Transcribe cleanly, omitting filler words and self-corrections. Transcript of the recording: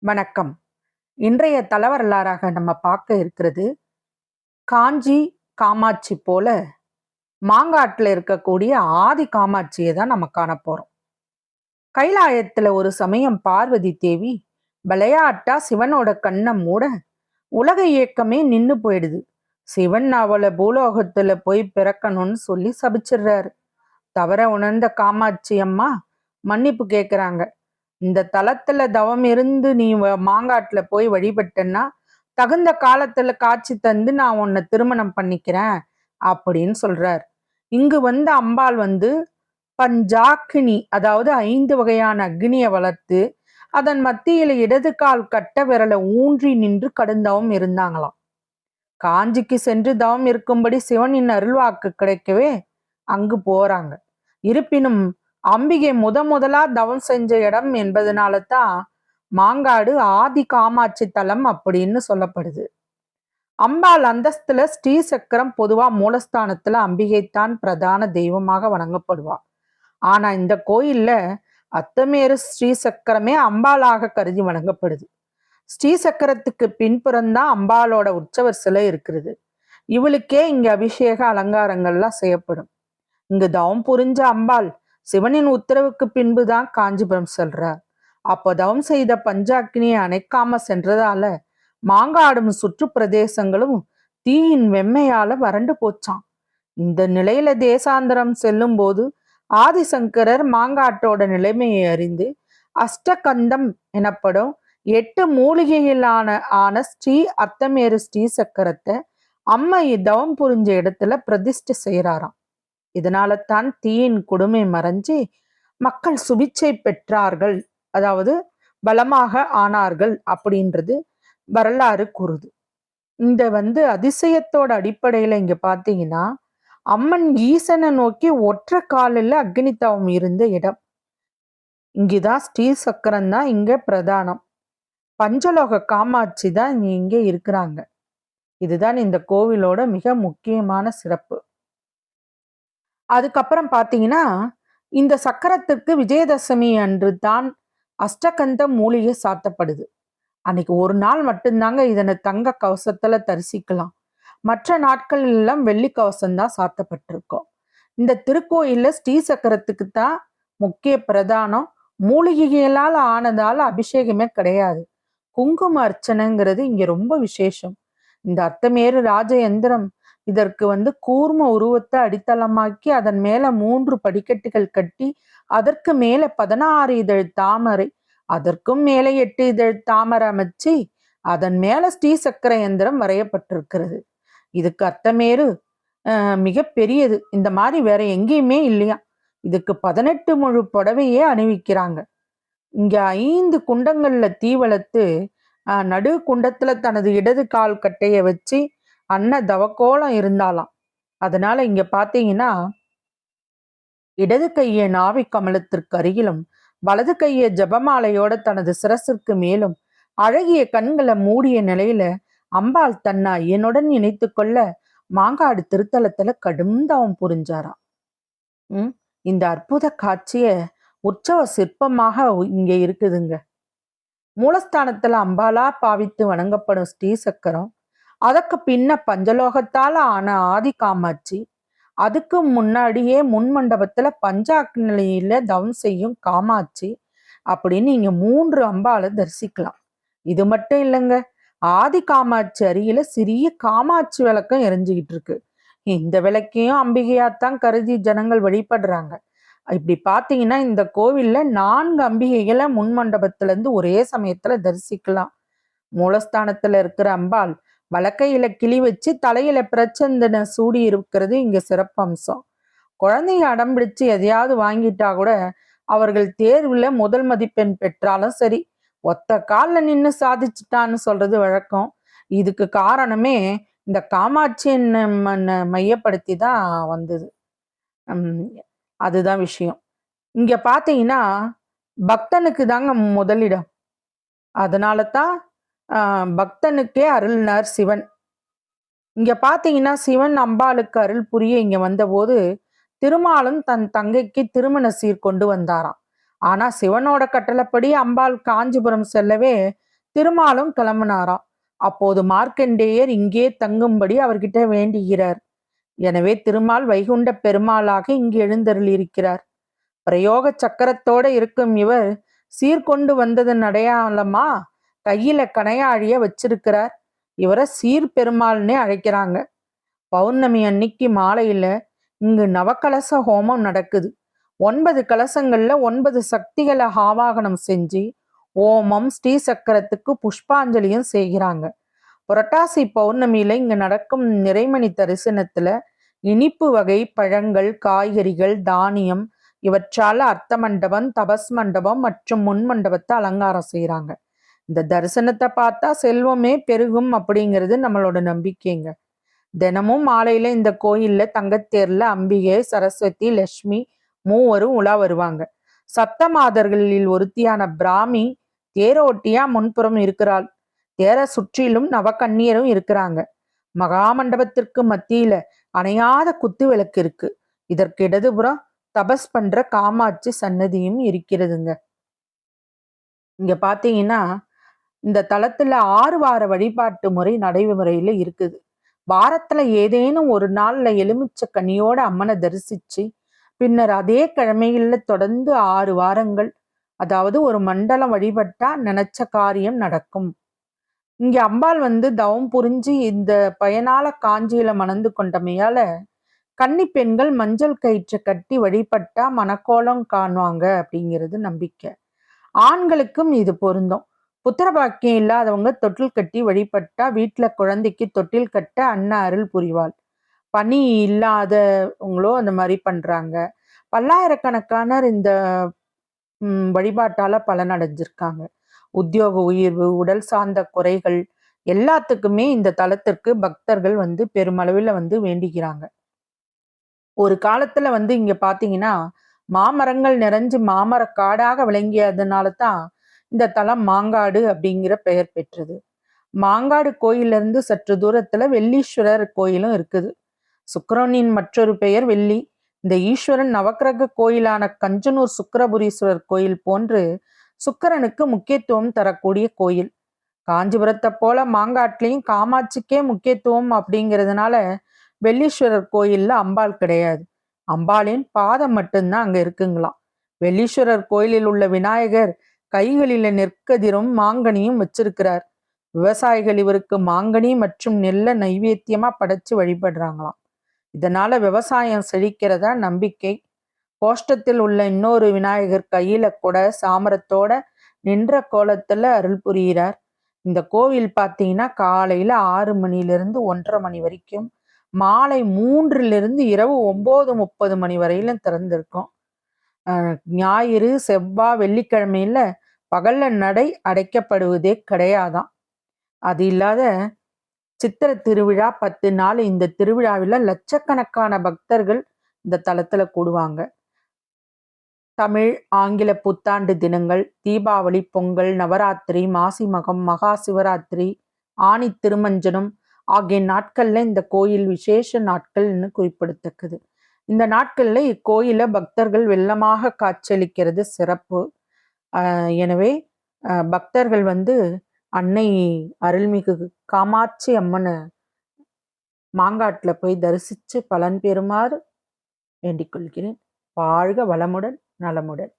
வணக்கம். இன்றைய தலவரலாறாக நம்ம பார்க்க இருக்கிறது காஞ்சி காமாட்சி போல மாங்காட்டில் இருக்கக்கூடிய ஆதி காமாட்சியை தான் நம்ம காண போறோம். கைலாயத்துல ஒரு சமயம் பார்வதி தேவி விளையாட்டா சிவனோட கண்ணை மூட உலக இயக்கமே நின்னு போயிடுது. சிவன் அவளை பூலோகத்துல போய் பிறக்கணும்னு சொல்லி சபிச்சிடுறாரு. தவற உணர்ந்த காமாட்சி அம்மா மன்னிப்பு கேட்குறாங்க. இந்த தலத்துல தவம் இருந்து நீ மாங்காட்டுல போய் வழிபட்டன்னா தகுந்த காலத்துல காட்சி தந்து நான் உன்னை திருமணம் பண்ணிக்கிறேன் அப்படின்னு சொல்றார். இங்கு வந்து அம்பாள் பஞ்சாக்கினி, அதாவது 5 வகையான அக்னியை வளர்த்து அதன் மத்தியில இடது கால் கட்ட விரலை ஊன்றி நின்று கடுந்தவம் இருந்தாங்களாம். காஞ்சிக்கு சென்று தவம் இருக்கும்படி சிவனின் அருள்வாக்கு கிடைக்கவே அங்கு போறாங்க. இருப்பினும் அம்பிகை முதலா தவம் செஞ்ச இடம் என்பதனால தான் மாங்காடு ஆதி காமாட்சி தலம் அப்படின்னு சொல்லப்படுது. அம்பாள் அந்தஸ்துல ஸ்ரீசக்கரம் பொதுவா மூலஸ்தானத்துல அம்பிகைத்தான் பிரதான தெய்வமாக வணங்கப்படுவா. ஆனா இந்த கோயில்ல அத்தமேரு ஸ்ரீசக்கரமே அம்பாளாக கருதி வணங்கப்படுது. ஸ்ரீசக்கரத்துக்கு பின்புறம்தான் அம்பாளோட உற்சவர் சிலை இருக்கிறது. இவளுக்கே இங்க அபிஷேக அலங்காரங்கள்லாம் செய்யப்படும். இங்கு தவம் புரிஞ்ச அம்பாள் சிவனின் உத்தரவுக்கு பின்புதான் காஞ்சிபுரம் செல்றார். அப்போ தவம் செய்த பஞ்சாக்கினியை அணைக்காம சென்றதால மாங்காடும் சுற்று பிரதேசங்களும் தீயின் வெம்மையால வறண்டு போச்சான். இந்த நிலையில தேசாந்திரம் செல்லும் போது ஆதிசங்கரர் மாங்காட்டோட நிலைமையை அறிந்து அஷ்டகந்தம் எனப்படும் 8 மூலிகைகளான ஸ்ரீ அர்த்தமேரு ஸ்ரீசக்கரத்தை அம்மை தவம் புரிஞ்ச இடத்துல பிரதிஷ்டை செய்யறாராம். இதனால தான் தீயின் கொடுமை மறைஞ்சி மக்கள் சுபிச்சை பெற்றார்கள், அதாவது பலமாக ஆனார்கள் அப்படின்றது வரலாறு கூறுது. இந்த அதிசயத்தோட அடிப்படையில இங்க பாத்தீங்கன்னா அம்மன் ஈசனை நோக்கி ஒற்றை காலில் அக்னி தவம் இருந்த இடம். இங்குதான் ஸ்ரீசக்கரம் தான் இங்க பிரதானம். பஞ்சலோக காமாட்சி தான் இங்க இருக்கிறாங்க. இதுதான் இந்த கோவிலோட மிக முக்கியமான சிறப்பு. அதுக்கப்புறம் பார்த்தீங்கன்னா இந்த சக்கரத்துக்கு விஜயதசமி அன்று தான் அஷ்டகந்த மூலிகை சாத்தப்படுது. அன்னைக்கு ஒரு நாள் மட்டும்தாங்க இதனை தங்க கவசத்துல தரிசிக்கலாம். மற்ற நாட்கள் எல்லாம் வெள்ளி கவசம்தான் சாத்தப்பட்டிருக்கும். இந்த திருக்கோயில்ல ஸ்ரீசக்கரத்துக்கு தான் முக்கிய பிரதானம். மூலிகைகளால் ஆனதால அபிஷேகமே கிடையாது. குங்கும அர்ச்சனைங்கிறது இங்க ரொம்ப விசேஷம். இந்த அர்த்தமேரு ராஜ யந்திரம் இதற்கு கூர்ம உருவத்தை அடித்தளமாக்கி அதன் மேல 3 படிக்கட்டுகள் கட்டி அதற்கு மேல 16 இதழ் தாமரை, அதற்கும் மேல 8 இதழ் தாமரை அமைச்சு அதன் மேல ஸ்ரீசக்கர யந்திரம் வரையப்பட்டிருக்கிறது. இதுக்கு அர்த்தமேரு மிக பெரியது. இந்த மாதிரி வேற எங்கேயுமே இல்லையா. இதுக்கு 18 முழு புடவையே அணிவிக்கிறாங்க. இங்க 5 குண்டங்கள்ல தீ வளர்த்து நடு குண்டத்துல தனது இடது கால் கட்டைய வச்சு அன்ன தவக்கோலம் இருந்தாலாம். அதனால இங்க பாத்தீங்கன்னா இடது கையை நாவி கமலத்திற்கு அருகிலும் வலது கையை ஜபமாலையோட தனது சிரசிற்கு மேலும் அழகிய கண்களை மூடிய நிலையில அம்பாள் தன்னை ஐயனுடன் இணைத்து கொள்ள மாங்காடு திருத்தலத்துல கடும் தவம் புரிஞ்சாராம். இந்த அற்புத காட்சிய உற்சவ சிற்பமாக இங்க இருக்குதுங்க. மூலஸ்தானத்துல அம்பாலா பாவித்து வணங்கப்படும் ஸ்ரீசக்கரம், அதற்கு பின்ன பஞ்சலோகத்தால ஆன ஆதி காமாட்சி, அதுக்கு முன்னாடியே முன் மண்டபத்துல பஞ்சாக்னியில தவம் செய்யும் காமாட்சி அப்படின்னு இங்க 3 அம்பாலை தரிசிக்கலாம். இது மட்டும் இல்லைங்க, ஆதி காமாட்சி அருகில சிறிய காமாட்சி விளக்கம் எரிஞ்சுக்கிட்டு இருக்கு. இந்த விளக்கையும் அம்பிகையாத்தான் கருதி ஜனங்கள் வழிபடுறாங்க. இப்படி பாத்தீங்கன்னா இந்த கோவில்ல 4 அம்பிகைகளை முன் மண்டபத்துல இருந்து ஒரே சமயத்துல தரிசிக்கலாம். மூலஸ்தானத்துல இருக்கிற அம்பாள் வலக்கையில கிளி வச்சு தலையில பிரச்சந்தனை சூடி இருக்கிறது இங்க சிறப்பம்சம். குழந்தைங்க அடம்பிடிச்சு எதையாவது வாங்கிட்டா கூட அவர்கள் தேர்வுல முதல் மதிப்பெண் பெற்றாலும் சரி, ஒத்த காலில் நின்று சாதிச்சுட்டான்னு சொல்றது வழக்கம். இதுக்கு காரணமே இந்த காமாட்சியை மையப்படுத்தி தான் வந்தது. அதுதான் விஷயம். இங்க பாத்தீங்கன்னா பக்தனுக்கு தாங்க முதலிடம். அதனால தான் பக்தனுக்கே அருள்னார் சிவன். இங்க பாத்தீங்கன்னா சிவன் அம்பாளுக்கு அருள் புரிய இங்க வந்தபோது திருமாலும் தன் தங்கைக்கு திருமண சீர் கொண்டு வந்தாராம். ஆனா சிவனோட கட்டளைப்படி அம்பாள் காஞ்சிபுரம் செல்லவே திருமாலும் கிளம்பினாராம். அப்போது மார்க்கண்டேயர் இங்கே தங்கும்படி அவர்கிட்ட வேண்டுகிறார். எனவே திருமால் வைகுண்ட பெருமாளாக இங்கு எழுந்தருளியிருக்கிறார். பிரயோக சக்கரத்தோட இருக்கும் இவர் சீர்கொண்டு வந்ததன் அடையாளமா கையில கணையாழிய வச்சிருக்கிறார். இவரை சீர் பெருமாள்னே அழைக்கிறாங்க. பௌர்ணமி அன்னைக்கு மாலையில இங்கு நவகலச ஹோமம் நடக்குது. 9 கலசங்கள்ல 9 சக்திகளை ஆவாகனம் செஞ்சு ஓமம் ஸ்ரீ சக்கரத்துக்கு புஷ்பாஞ்சலியும் செய்கிறாங்க. புரட்டாசி பௌர்ணமியில இங்க நடக்கும் நிறைமணி தரிசனத்துல இனிப்பு வகை பழங்கள், காய்கறிகள், தானியம் இவற்றால அர்த்த மண்டபம், தபஸ் மண்டபம் மற்றும் முன் மண்டபத்தை அலங்காரம் செய்யறாங்க. இந்த தரிசனத்தை பார்த்தா செல்வமே பெருகும் அப்படிங்கிறது நம்மளோட நம்பிக்கைங்க. தினமும் மாலையில இந்த கோயில்ல தங்கத்தேர்ல அம்பிகை, சரஸ்வதி, லட்சுமி மூவரும் உலா வருவாங்க. சப்தமாதர்களில் ஒருத்தியான பிராமி தேரோட்டியா முன்புறம் இருக்கிறாள். தேரை சுற்றிலும் நவக்கன்னியரும் இருக்கிறாங்க. மகாமண்டபத்திற்கு மத்தியில அணையாத குத்து விளக்கு இருக்கு. இதற்கு இடதுபுறம் தபஸ் பண்ற காமாட்சி சன்னதியும் இருக்கிறதுங்க. இங்க பாத்தீங்கன்னா இந்த தலத்துல 6 வார வழிபாட்டு முறை நடைமுறையில இருக்குது. வாரத்துல ஏதேனும் ஒரு நாள்ல எலுமிச்ச கனியோட அம்மனை தரிசிச்சு பின்னர் அதே கிழமைகள்ல தொடர்ந்து 6 வாரங்கள், அதாவது ஒரு மண்டலம் வழிபட்டா நினைச்ச காரியம் நடக்கும். இங்க அம்பாள் தவம் புரிஞ்சு இந்த பயனால காஞ்சியில மணந்து கொண்டமையால கன்னி பெண்கள் மஞ்சள் கயிற்றை கட்டி வழிபட்டா மனக்கோலம் காணுவாங்க அப்படிங்கிறது நம்பிக்கை. ஆண்களுக்கும் இது பொருந்தும். புத்திர பாக்கியம் இல்லாதவங்க தொட்டில் கட்டி வழிபட்டா வீட்டுல குழந்தைக்கு தொட்டில் கட்ட அண்ணா அருள் புரிவாள். பணி இல்லாதவங்களோ அந்த மாதிரி பண்றாங்க. பல்லாயிரக்கணக்கானர் இந்த வழிபாட்டால பலனடைஞ்சிருக்காங்க. உத்தியோக உயர்வு, உடல் சார்ந்த குறைகள் எல்லாத்துக்குமே இந்த தலத்திற்கு பக்தர்கள் பெருமளவில் வேண்டிக்கிறாங்க. ஒரு காலத்துல இங்க பாத்தீங்கன்னா மாமரங்கள் நிறைஞ்சு மாமர காடாக விளங்கியதுனால தான் இந்த தலம் மாங்காடு அப்படிங்கிற பெயர் பெற்றது. மாங்காடு கோயில இருந்து சற்று தூரத்துல வெள்ளீஸ்வரர் கோயிலும் இருக்குது. சுக்கிரனின் மற்றொரு பெயர் வெள்ளி. இந்த ஈஸ்வரன் நவக்கிரக கோயிலான கஞ்சனூர் சுக்கிரபுரீஸ்வரர் கோயில் போன்று சுக்கிரனுக்கு முக்கியத்துவம் தரக்கூடிய கோயில். காஞ்சிபுரத்தை போல மாங்காட்லையும் காமாட்சிக்கே முக்கியத்துவம் அப்படிங்கிறதுனால வெள்ளீஸ்வரர் கோயில்ல அம்பாள் கிடையாது. அம்பாளின் பாதம் மட்டும்தான் அங்க இருக்குங்களாம். வெள்ளீஸ்வரர் கோயிலில் உள்ள விநாயகர் கைகளில நெற்கதிரும் மாங்கனியும் வச்சிருக்கிறார். விவசாயிகள் இவருக்கு மாங்கனி மற்றும் நெல்லை நைவேத்தியமா படைச்சு வழிபடுறாங்களாம். இதனால விவசாயம் செழிக்கிறதா நம்பிக்கை. கோஷ்டத்தில் உள்ள இன்னொரு விநாயகர் கையில கூட சாமரத்தோட நின்ற கோலத்துல அருள் புரிகிறார். இந்த கோவில் பார்த்தீங்கன்னா காலையில 6 மணிலிருந்து 1:30 மணி வரைக்கும், மாலை 3லிருந்து இரவு 9:30 மணி வரையிலும் திறந்திருக்கும். ஞாயிறு, செவ்வாய், வெள்ளிக்கிழமையில பகல்ல நடை அடைக்கப்படுவதே கிடையாதான். அது இல்லாத சித்திர திருவிழா 10 நாள். இந்த திருவிழாவில் லட்சக்கணக்கான பக்தர்கள் இந்த தலத்துல கூடுவாங்க. தமிழ், ஆங்கில புத்தாண்டு தினங்கள், தீபாவளி, பொங்கல், நவராத்திரி, மாசி மகம், மகா சிவராத்திரி, ஆணி திருமஞ்சனம் ஆகிய நாட்கள்ல இந்த கோயில் விசேஷ நாட்கள்னு குறிப்பிடத்தக்கது. இந்த நாட்கள்ல இக்கோயில பக்தர்கள் வெள்ளமாக காட்சியளிக்கிறது சிறப்பு. எனவே பக்தர்கள் அன்னை அருள்மிகு காமாட்சி அம்மனை மாங்காட்டுல போய் தரிசிச்சு பலன் பெறுமாறு வேண்டிக் கொள்கிறேன். வாழ்க வளமுடன் நலமுடன்.